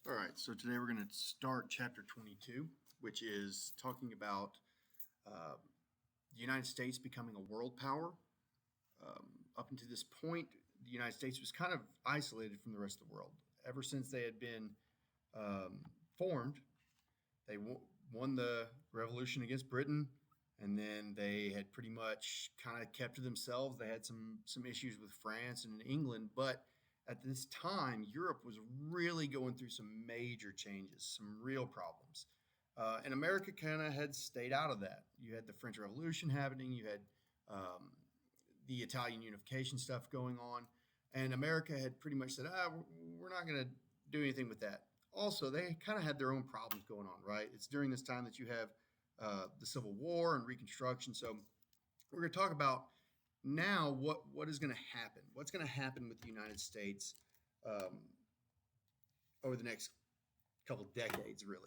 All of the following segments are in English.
All right, so today we're going to start chapter 22, which is talking about uh, the United States becoming a world power. Up until this point, the United States was kind of isolated from the rest of the world. Ever since they had been formed, they won the revolution against Britain, and then they had pretty much kind of kept to themselves. They had some issues with France and England, but at this time, Europe was really going through some major changes, some real problems. And America kind of had stayed out of that. You had the French Revolution happening, you had um, the Italian unification stuff going on, and America had pretty much said, we're not going to do anything with that. Also, they kind of had their own problems going on, right? It's during this time that you have the Civil War and Reconstruction. So we're going to talk about now what is going to happen. What's going to happen with the United States um, over the next couple decades, really.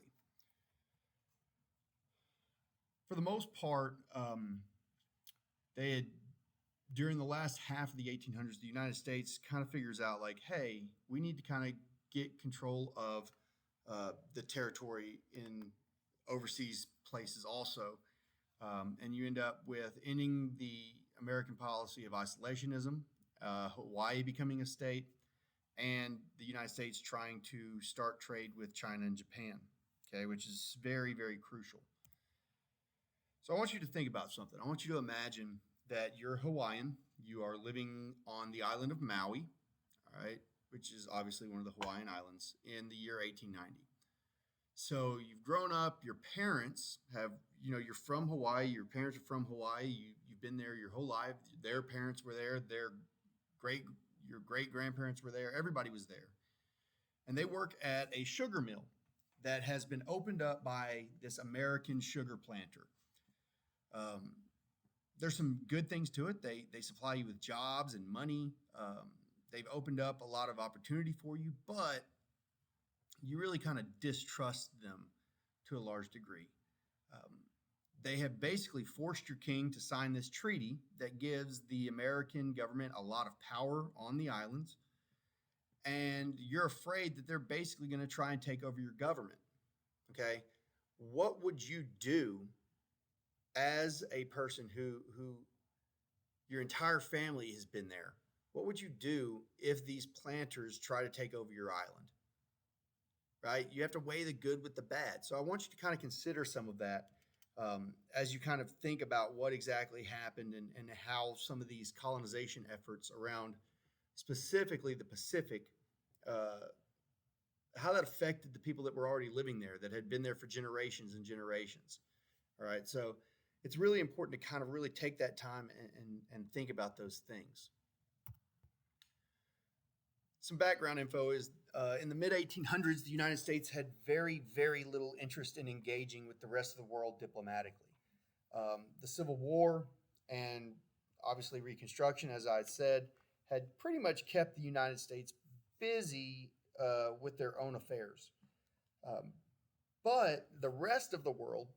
For the most part, they had during the last half of the 1800s, the United States kind of figures out like, hey, we need to kind of get control of the territory in overseas places also. And you end up with ending the American policy of isolationism, Hawaii becoming a state, and the United States trying to start trade with China and Japan, okay, which is very, very crucial. So I want you to think about something. I want you to imagine that you're Hawaiian. You are living on the island of Maui, all right, which is obviously one of the Hawaiian Islands in the year 1890. So you've grown up, your parents have, you're from Hawaii, your parents are from Hawaii, you've been there your whole life, their parents were there, great, your great grandparents were there, everybody was there. And they work at a sugar mill that has been opened up by this American sugar planter. Um, there's some good things to it. They supply you with jobs and money. They've opened up a lot of opportunity for you, but you really kind of distrust them to a large degree. They have basically forced your king to sign this treaty that gives the American government a lot of power on the islands. And you're afraid that they're basically going to try and take over your government. Okay. What would you do as a person who your entire family has been there? What would you do if these planters try to take over your island? Right? You have to weigh the good with the bad. So I want you to kind of consider some of that as you kind of think about what exactly happened and how some of these colonization efforts around specifically the Pacific, how that affected the people that were already living there, that had been there for generations and generations. All right. So it's really important to kind of really take that time and think about those things. Some background info is in the mid 1800s, the United States had very, very little interest in engaging with the rest of the world diplomatically. The Civil War and obviously Reconstruction, as I said, had pretty much kept the United States busy with their own affairs. But the rest of the world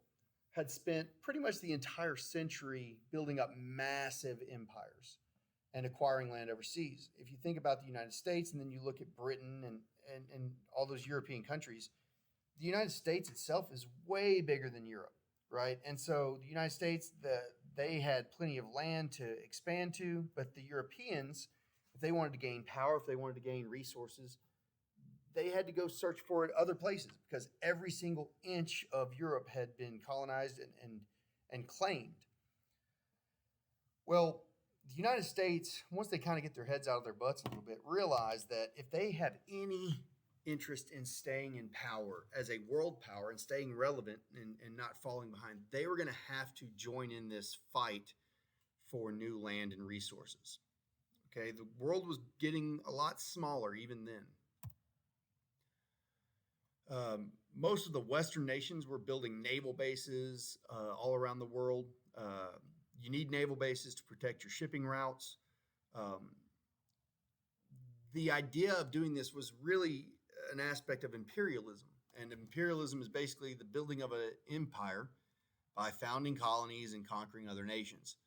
had spent pretty much the entire century building up massive empires and acquiring land overseas. If you think about the United States and then you look at Britain and all those European countries, the United States itself is way bigger than Europe, right? And so the United States, they had plenty of land to expand to, but the Europeans, if they wanted to gain power, if they wanted to gain resources, they had to go search for it other places because every single inch of Europe had been colonized and claimed. Well, the United States, once they kind of get their heads out of their butts a little bit, realize that if they have any interest in staying in power as a world power and staying relevant and not falling behind, they were going to have to join in this fight for new land and resources. Okay, the world was getting a lot smaller even then. Most of the Western nations were building naval bases all around the world. You need naval bases to protect your shipping routes. The idea of doing this was really an aspect of imperialism. And imperialism is basically the building of an empire by founding colonies and conquering other nations.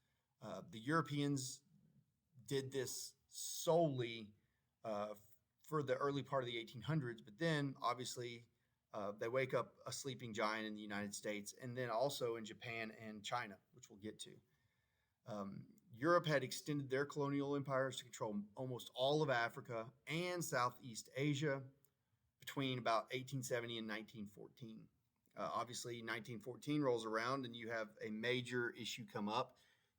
The Europeans did this solely for the early part of the 1800s, but then obviously they wake up a sleeping giant in the United States and then also in Japan and China, which we'll get to. Um, Europe had extended their colonial empires to control almost all of Africa and Southeast Asia between about 1870 and 1914. Obviously, 1914 rolls around and you have a major issue come up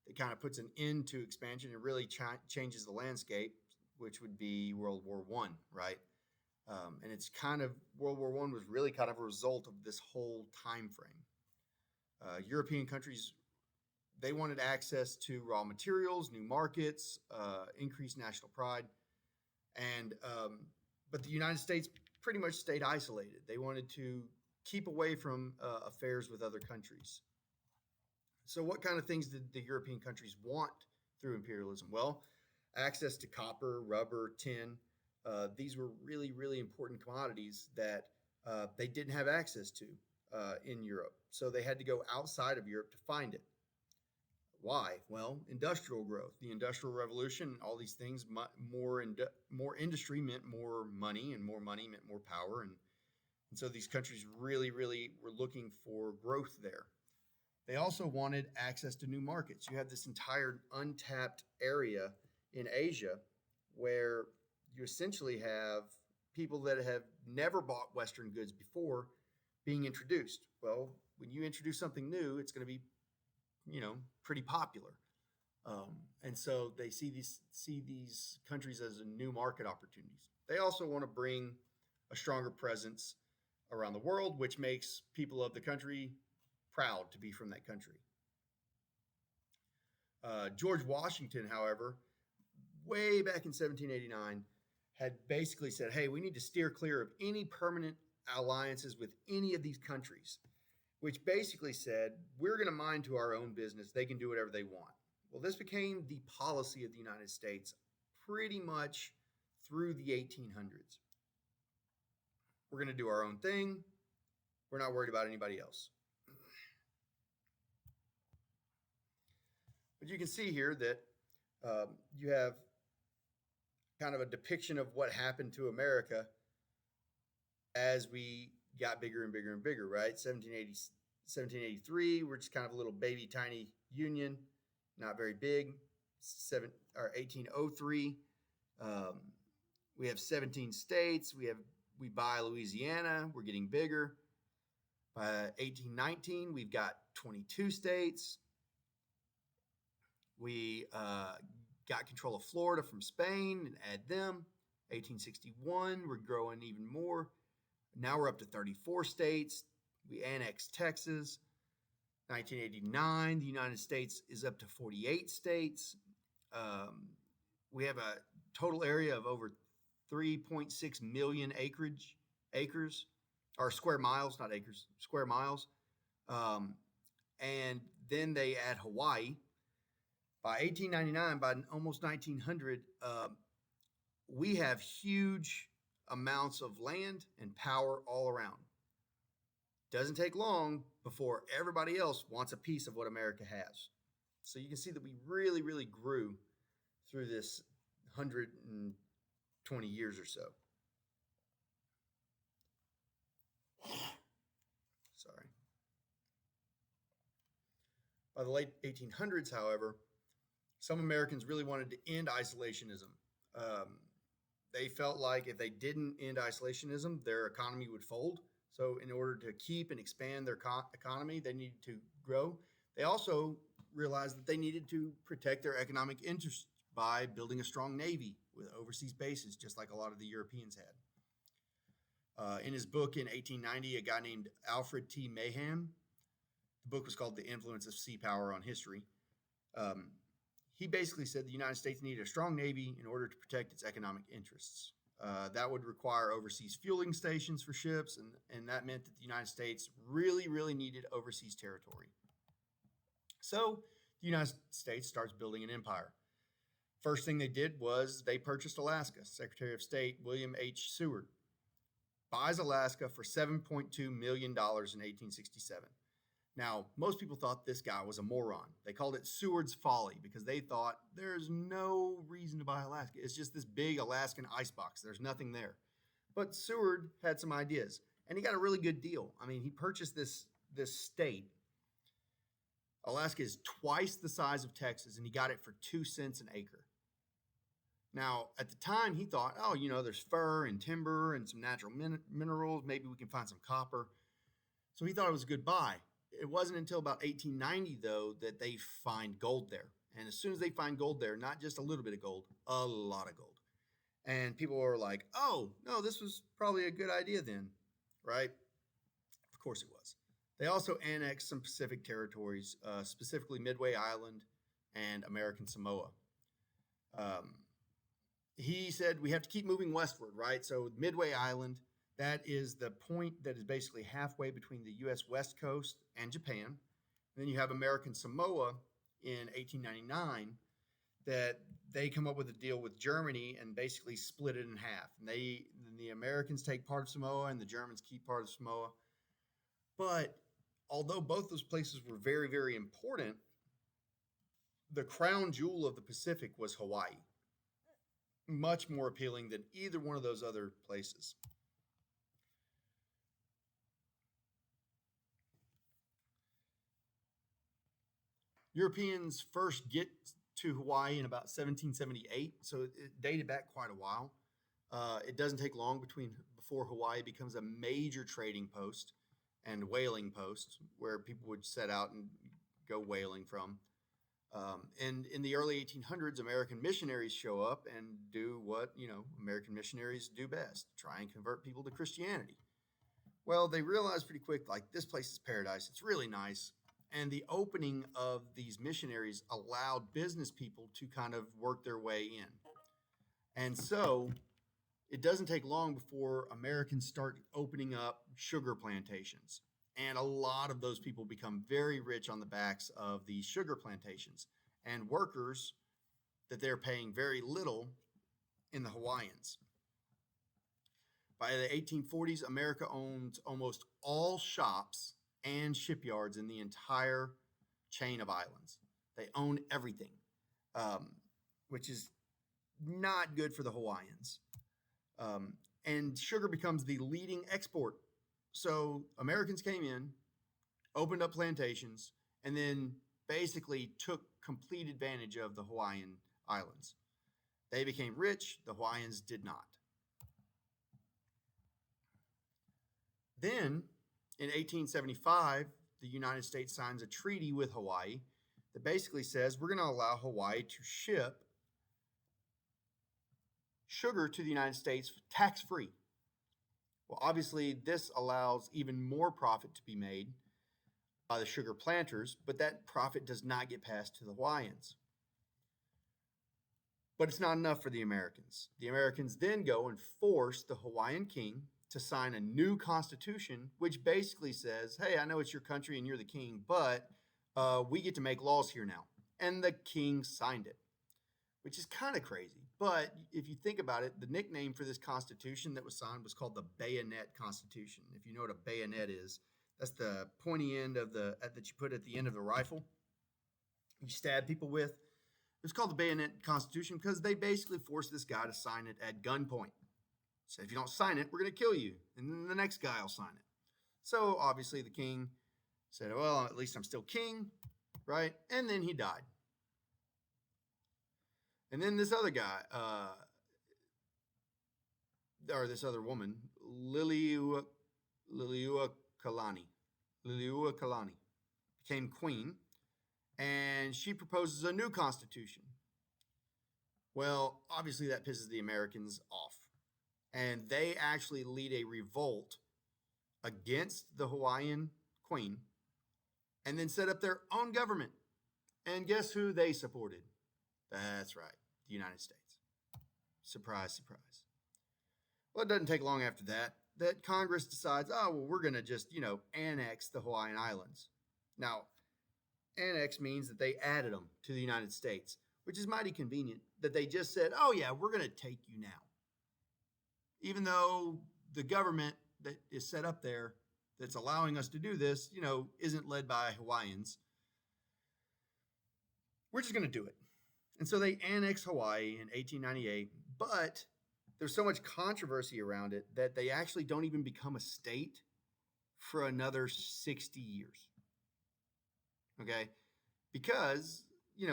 that kind of puts an end to expansion and really changes the landscape, which would be World War I, right? And it's kind of World War I was really kind of a result of this whole time frame. European countries, they wanted access to raw materials, new markets, increased national pride, and but the United States pretty much stayed isolated. They wanted to keep away from affairs with other countries. So what kind of things did the European countries want through imperialism? Well, access to copper, rubber, tin. These were really, really important commodities that they didn't have access to in Europe. So they had to go outside of Europe to find it. Why? Well, industrial growth, the Industrial Revolution, all these things, more industry meant more money, and more money meant more power. And so these countries really, really were looking for growth there. They also wanted access to new markets. You have this entire untapped area in Asia where you essentially have people that have never bought Western goods before being introduced. Well, when you introduce something new, it's going to be, pretty popular. And so they see these countries as a new market opportunities. They also want to bring a stronger presence around the world, which makes people of the country proud to be from that country. George Washington, however, way back in 1789, had basically said, hey, we need to steer clear of any permanent alliances with any of these countries, which basically said, we're going to mind to our own business. They can do whatever they want. Well, this became the policy of the United States pretty much through the 1800s. We're going to do our own thing. We're not worried about anybody else. But you can see here that you have kind of a depiction of what happened to America as we got bigger and bigger and bigger, right? 1783, we're just kind of a little baby tiny union, not very big. 1803, we have 17 states. We buy Louisiana. We're getting bigger. By 1819, we've got 22 states. We got control of Florida from Spain and add them. 1861, we're growing even more. Now we're up to 34 states. We annexed Texas. 1989, the United States is up to 48 states. We have a total area of over 3.6 million acres, or square miles, not acres, square miles. And then they add Hawaii. By 1899, by almost 1900, we have huge amounts of land and power all around. Doesn't take long before everybody else wants a piece of what America has. So you can see that we really, really grew through this 120 years or so. Sorry. By the late 1800s, however, some Americans really wanted to end isolationism. They felt like if they didn't end isolationism, their economy would fold. So in order to keep and expand their economy, they needed to grow. They also realized that they needed to protect their economic interests by building a strong navy with overseas bases, just like a lot of the Europeans had. In his book in 1890, a guy named Alfred T. Mahan, the book was called The Influence of Sea Power on History. He basically said the United States needed a strong navy in order to protect its economic interests. That would require overseas fueling stations for ships, and that meant that the United States really, really needed overseas territory. So the United States starts building an empire. First thing they did was they purchased Alaska. Secretary of State William H. Seward buys Alaska for $7.2 million in 1867. Now, most people thought this guy was a moron. They called it Seward's Folly because they thought there's no reason to buy Alaska. It's just this big Alaskan icebox. There's nothing there. But Seward had some ideas, and he got a really good deal. I mean, he purchased this state. Alaska is twice the size of Texas, and he got it for 2 cents an acre. Now, at the time, he thought, oh, there's fur and timber and some natural minerals. Maybe we can find some copper. So he thought it was a good buy. It wasn't until about 1890, though, that they find gold there. And as soon as they find gold there, not just a little bit of gold, a lot of gold. And people were like, oh, no, this was probably a good idea then, right? Of course it was. They also annexed some Pacific territories, specifically Midway Island and American Samoa. He said we have to keep moving westward, right? So Midway Island, that is the point that is basically halfway between the U.S. West Coast and Japan. And then you have American Samoa in 1899 that they come up with a deal with Germany and basically split it in half. And the Americans take part of Samoa and the Germans keep part of Samoa. But although both those places were very, very important, the crown jewel of the Pacific was Hawaii. Much more appealing than either one of those other places. Europeans first get to Hawaii in about 1778, so it dated back quite a while. It doesn't take long before Hawaii becomes a major trading post and whaling post where people would set out and go whaling from. And in the early 1800s, American missionaries show up and do what, American missionaries do best, try and convert people to Christianity. Well, they realized pretty quick, like, this place is paradise. It's really nice. And the opening of these missionaries allowed business people to kind of work their way in. And so it doesn't take long before Americans start opening up sugar plantations. And a lot of those people become very rich on the backs of these sugar plantations and workers that they're paying very little in the Hawaiians. By the 1840s, America owns almost all shops and shipyards in the entire chain of islands. They own everything, which is not good for the Hawaiians. And sugar becomes the leading export. So Americans came in, opened up plantations, and then basically took complete advantage of the Hawaiian islands. They became rich, the Hawaiians did not. Then, in 1875, the United States signs a treaty with Hawaii that basically says we're going to allow Hawaii to ship sugar to the United States tax-free. Well, obviously, this allows even more profit to be made by the sugar planters, but that profit does not get passed to the Hawaiians. But it's not enough for the Americans. The Americans then go and force the Hawaiian king to sign a new constitution, which basically says, hey, I know it's your country and you're the king, but we get to make laws here now. And the king signed it, which is kind of crazy. But if you think about it, the nickname for this constitution that was signed was called the Bayonet Constitution. If you know what a bayonet is, that's the pointy end of that you put at the end of the rifle. You stab people with. It was called the Bayonet Constitution because they basically forced this guy to sign it at gunpoint. So if you don't sign it, we're going to kill you. And then the next guy will sign it. So obviously the king said, well, at least I'm still king, right? And then he died. And then this other guy, or this other woman, Liliuokalani, became queen, and she proposes a new constitution. Well, obviously that pisses the Americans off, and they actually lead a revolt against the Hawaiian queen, and then set up their own government. And guess who they supported? That's right, the United States. Surprise, surprise. Well, it doesn't take long after that Congress decides, oh, well, we're going to just, annex the Hawaiian Islands. Now, annex means that they added them to the United States, which is mighty convenient that they just said, oh, yeah, we're going to take you now. Even though the government that is set up there that's allowing us to do this, isn't led by Hawaiians. We're just going to do it. And so they annex Hawaii in 1898, but there's so much controversy around it that they actually don't even become a state for another 60 years. Okay? Because, it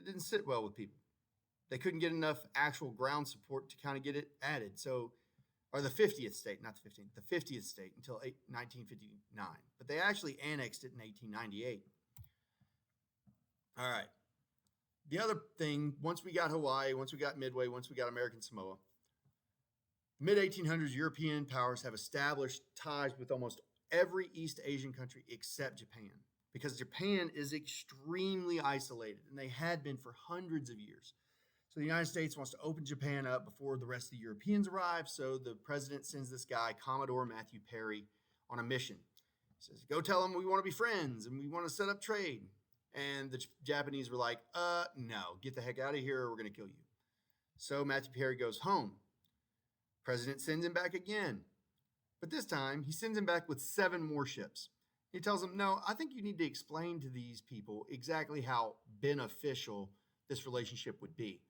didn't sit well with people. They couldn't get enough actual ground support to kind of get it added. So, or the 50th state, not the 15th, the 50th state until 1959. But they actually annexed it in 1898. All right. The other thing, once we got Hawaii, once we got Midway, once we got American Samoa, mid-1800s, European powers have established ties with almost every East Asian country except Japan, because Japan is extremely isolated, and they had been for hundreds of years. So the United States wants to open Japan up before the rest of the Europeans arrive, so the president sends this guy, Commodore Matthew Perry, on a mission. He says, go tell them we want to be friends, and we want to set up trade. And the Japanese were like, no, get the heck out of here or we're going to kill you. So Matthew Perry goes home. President sends him back again. But this time, he sends him back with 7 more ships. He tells them, no, I think you need to explain to these people exactly how beneficial this relationship would be.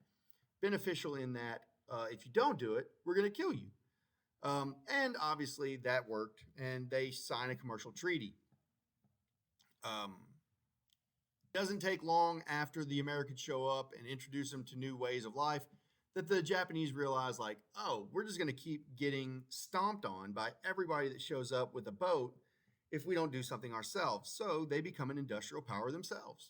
Beneficial in that if you don't do it, we're going to kill you. And obviously that worked, and they sign a commercial treaty. Doesn't take long after the Americans show up and introduce them to new ways of life that the Japanese realize, like, oh, we're just going to keep getting stomped on by everybody that shows up with a boat if we don't do something ourselves. So they become an industrial power themselves.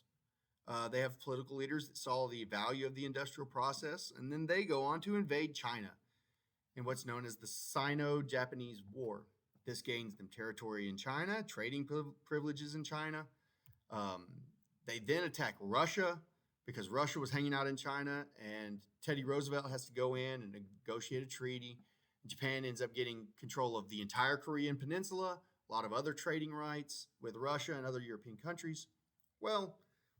They have political leaders that saw the value of the industrial process, and then they go on to invade China in what's known as the Sino-Japanese War. This gains them territory in China, trading privileges in China. They then attack Russia because Russia was hanging out in China, and Teddy Roosevelt has to go in and negotiate a treaty. Japan ends up getting control of the entire Korean peninsula, a lot of other trading rights with Russia and other European countries. Well,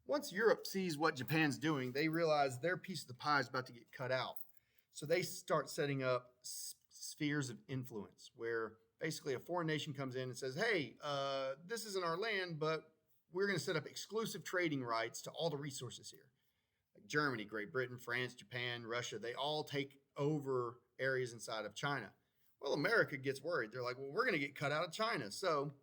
once Europe sees what Japan's doing, they realize their piece of the pie is about to get cut out. So they start setting up spheres of influence where basically a foreign nation comes in and says, hey, this isn't our land, but we're going to set up exclusive trading rights to all the resources here. Like Germany, Great Britain, France, Japan, Russia, they all take over areas inside of China. Well, America gets worried. They're like, well, we're going to get cut out of China. So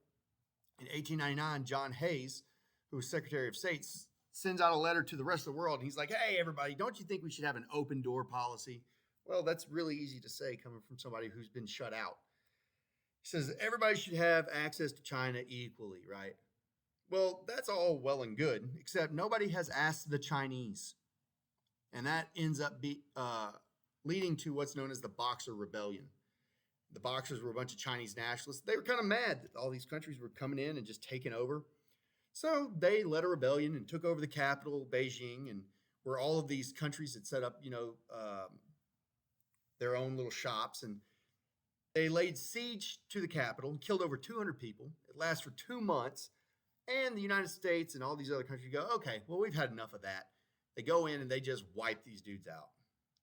in 1899, John Hayes, who was Secretary of State, sends out a letter to the rest of the world. And he's like, hey, everybody, don't you think we should have an open door policy? Well, that's really easy to say coming from somebody who's been shut out. He says everybody should have access to China equally, right? Well, that's all well and good, except nobody has asked the Chinese. And that ends up leading to what's known as the Boxer Rebellion. The Boxers were a bunch of Chinese nationalists. They were kind of mad that all these countries were coming in and just taking over. So they led a rebellion and took over the capital, Beijing, and where all of these countries had set up, their own little shops. And they laid siege to the capital and killed over 200 people. It lasted for 2 months. And the United States and all these other countries go, okay, well, we've had enough of that. They go in and they just wipe these dudes out.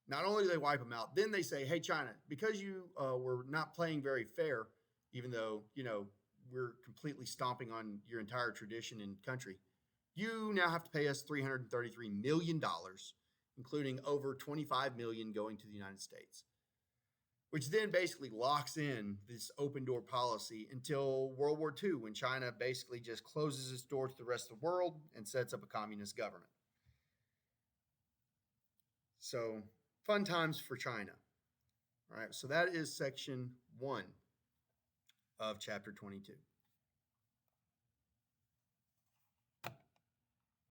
Not only do they wipe them out, then they say, hey, China, because you were not playing very fair, even though, we're completely stomping on your entire tradition and country, you now have to pay us $333 million, including over $25 million going to the United States, which then basically locks in this open door policy until World War II, when China basically just closes its door to the rest of the world and sets up a communist government. So fun times for China. All right, so that is section 1 of chapter 22.